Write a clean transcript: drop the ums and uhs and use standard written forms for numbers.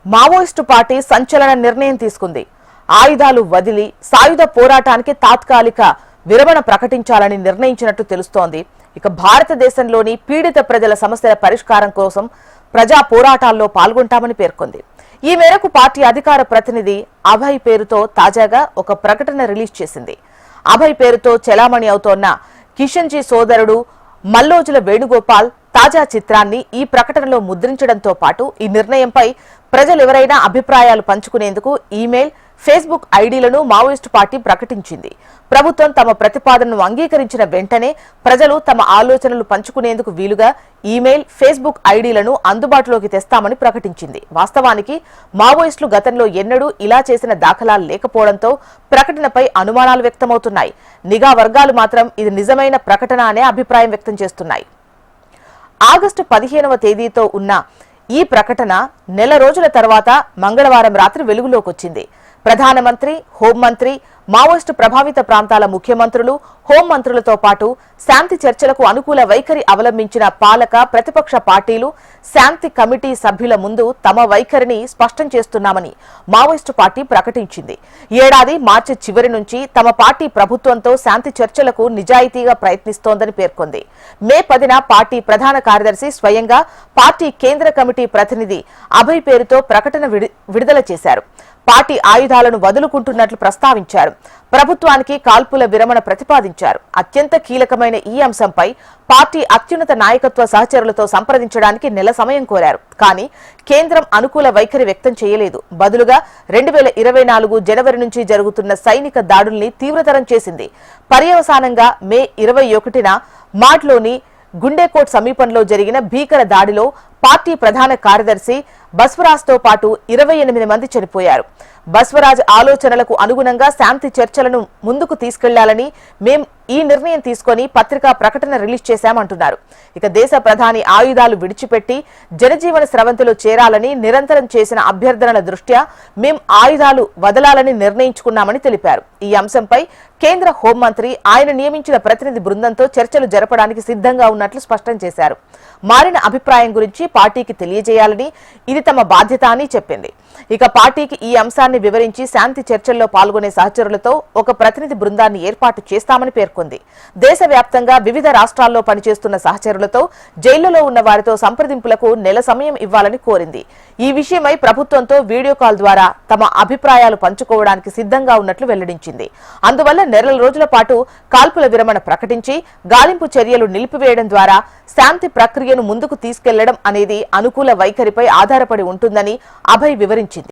Maoist party సంచలన నిర్ణయం తీసుకుంది. ఆయుధాలు వదిలి సాయుధ పోరాటానికి తాత్కాలిక విరమణ ప్రకటించాలని నిర్ణయించినట్టు తెలుస్తోంది. ఇక భారతదేశంలోని పీడిత ప్రజల సమస్యల పరిష్కారం కోసం ప్రజా పోరాటాల్లో పాల్గొంటామని పేర్కొంది. ఈ మేరకు పార్టీ అధికార ప్రతినిధి అభయ్ పేరుతో తాజాగా ఒక ప్రకటన రిలీజ్ చేసింది. అభయ్ పేరుతో చెలామణి అవుతోన్న కిషన్జీ సోదరుడు మల్లోజుల వేణుగోపాల్ తాజా చిత్రాన్ని ఈ ప్రకటనలో ముద్రించడంతో పాటు ఈ నిర్ణయంపై ప్రజలు ఎవరైనా అభిప్రాయాలు పంచుకునేందుకు ఈమెయిల్, ఫేస్బుక్ ఐడీలను మావోయిస్టు పార్టీ ప్రకటించింది. ప్రభుత్వం తమ ప్రతిపాదనను అంగీకరించిన వెంటనే ప్రజలు తమ ఆలోచనలు పంచుకునేందుకు వీలుగా ఈమెయిల్, ఫేస్బుక్ ఐడీలను అందుబాటులోకి తెస్తామని ప్రకటించింది. వాస్తవానికి మావోయిస్టులు గతంలో ఎన్నడూ ఇలా చేసిన దాఖలాలు లేకపోవడంతో ప్రకటనపై అనుమానాలు వ్యక్తమవుతున్నాయి. నిఘా వర్గాలు మాత్రం ఇది నిజమైన ప్రకటన అనే అభిప్రాయం వ్యక్తం చేస్తున్నాయి. ఆగస్టు 15వ తేదీతో ఉన్న ఈ ప్రకటన నెల రోజుల తర్వాత మంగళవారం రాత్రి వెలుగులోకొచ్చింది. ప్రధానమంత్రి, హోంమంత్రి, మావోయిస్టు ప్రభావిత ప్రాంతాల ముఖ్యమంత్రులు, హోంమంత్రులతో పాటు శాంతి చర్చలకు అనుకూల వైఖరి అవలంబించిన పాలక, ప్రతిపక్ష పార్టీలు, శాంతి కమిటీ సభ్యుల ముందు తమ వైఖరిని స్పష్టం చేస్తున్నామని మావోయిస్టు పార్టీ ప్రకటించింది. ఏడాది మార్చి చివరి నుంచి తమ పార్టీ ప్రభుత్వంతో శాంతి చర్చలకు నిజాయితీగా ప్రయత్నిస్తోందని పేర్కొంది. మే 10న పార్టీ ప్రధాన కార్యదర్శి స్వయంగా పార్టీ కేంద్ర కమిటీ ప్రతినిధి అభయ్ పేరుతో ప్రకటన విడుదల చేశారు. పార్టీ ఆయుధాలను వదులుకుంటున్నట్లు ప్రస్తావించారు. ప్రభుత్వానికి కాల్పుల విరమణ ప్రతిపాదించారు. అత్యంత కీలకమైన ఈ అంశంపై పార్టీ అత్యున్నత నాయకత్వ సహచరులతో సంప్రదించడానికి నెల సమయం కోరారు. కానీ కేంద్రం అనుకూల వైఖరి వ్యక్తం చేయలేదు. బదులుగా 2024 జనవరి నుంచి జరుగుతున్న సైనిక దాడుల్ని తీవ్రతరం చేసింది. పర్యవసానంగా మే 21న మాడ్లోని గుండెకోట్ సమీపంలో జరిగిన భీకర దాడిలో పార్టీ ప్రధాన కార్యదర్శి బస్వరాజ్తో పాటు 28 మంది చనిపోయారు. బస్వరాజ్ ఆలోచనలకు అనుగుణంగా శాంతి చర్చలను ముందుకు తీసుకెళ్లాలని మేం ఈ నిర్ణయం తీసుకుని పత్రికా ప్రకటన రిలీజ్ చేశామంటున్నారు. ఇక దేశ ప్రధాని ఆయుధాలు విడిచిపెట్టి జనజీవన స్రవంతిలో చేరాలని నిరంతరం చేసిన అభ్యర్థనల దృష్ట్యా మేం ఆయుధాలు వదలాలని నిర్ణయించుకున్నామని తెలిపారు. ఈ అంశంపై కేంద్ర హోంమంత్రి ఆయన నియమించిన ప్రతినిధి బృందంతో చర్చలు జరపడానికి సిద్ధంగా ఉన్నట్లు స్పష్టం చేశారు. మారిన అభిప్రాయం గురించి పార్టీకి తెలియజేయాలని, ఇది తమ బాధ్యత అని చెప్పింది. ఇక పార్టీకి ఈ అంశాన్ని వివరించి శాంతి చర్చల్లో పాల్గొనే సహచరులతో ఒక ప్రతినిధి బృందాన్ని ఏర్పాటు చేస్తామని పేర్కొంది. దేశవ్యాప్తంగా వివిధ రాష్ట్రాల్లో పనిచేస్తున్న సహచరులతో, జైళ్లలో ఉన్న వారితో సంప్రదింపులకు నెల సమయం ఇవ్వాలని కోరింది. ఈ విషయమై ప్రభుత్వంతో వీడియో కాల్ ద్వారా తమ అభిప్రాయాలు పంచుకోవడానికి సిద్ధంగా ఉన్నట్లు వెల్లడించింది. అందువల్ల నెల రోజుల పాటు కాల్పుల విరమణ ప్రకటించి గాలింపు చర్యలు నిలిపివేయడం ద్వారా శాంతి ప్రక్రియను ముందుకు తీసుకెళ్లడం అనేది అనుకూల వైఖరిపై ఆధారపడి ఉంటుందని అభయ్ వివరించింది.